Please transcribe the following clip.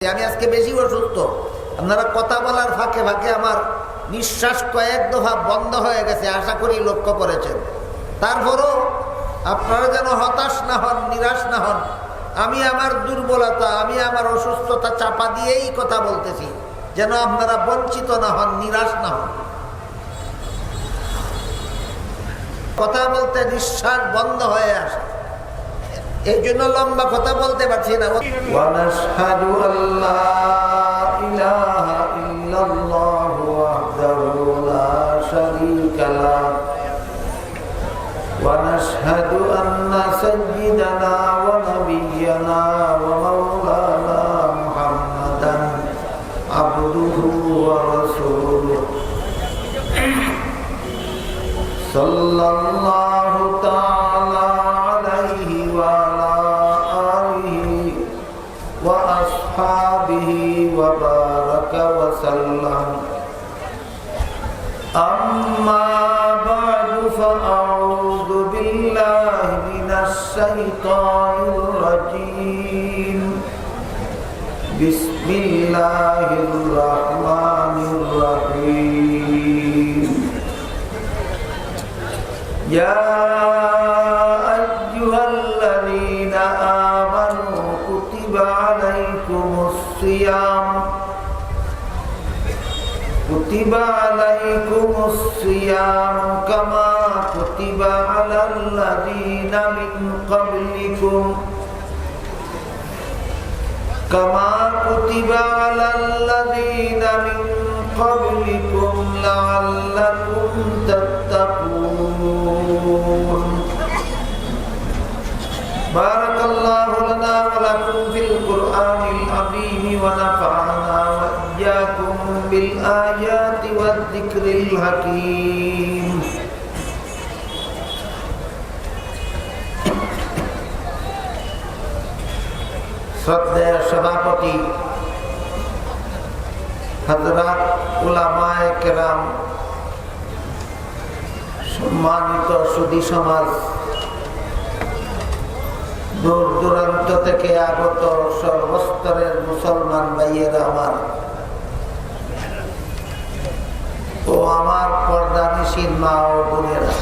আমি আজকে বেশি অসুস্থ, আপনারা কথা বলার ফাঁকে ফাঁকে আমার নিঃশ্বাস কয়েক দফা বন্ধ হয়ে গেছে, আশা করি লক্ষ্য করেছেন। তারপরও আপনারা যেন হতাশ না হন, নিরাশ না হন। আমি আমার দুর্বলতা, আমি আমার অসুস্থতা চাপা দিয়েই কথা বলতেছি, যেন আপনারা বঞ্চিত না হন, নিরাশ না হন। কথা বলতে নিঃশ্বাস বন্ধ হয়ে আসে, এই জন্য লম্বা কথা বলতে পারছি না। ওয়ানাশহাদু আল্লা ইলাহা ইল্লাল্লাহু ওয়াহদাহু লা শারীকা লাহু ওয়া নাশহাদু আন্না সাইয়্যিদানা ওয়া নাবিয়্যানা ওয়া মাওলানা মুহাম্মাদান আবদুহু ওয়া রাসূলুহু সাল্লাল্লাহু তাআলা وبارك وسلم أما بعد فأعوذ بالله من الشيطان الرجيم بسم الله الرحمن الرحيم يا أيها الذين آمنوا كتب عليكم الصيام كما كتب على الذين من قبلكم لعلكم تتقون. بارك الله لنا ولكم في القرآن العظيم ونفعنا وإياكم بالآيات والذكر الحكيم. শ্রদ্ধেয় সভাপতি হযরত উলামায়ে কেরাম, সম্মানিত সুধী সমাজ, দূর দূরান্ত থেকে আগত সর্বস্তরের মুসলমান ভাইয়েরা আমার ও আমার পর্দানিশীন মা ও বোনেরা,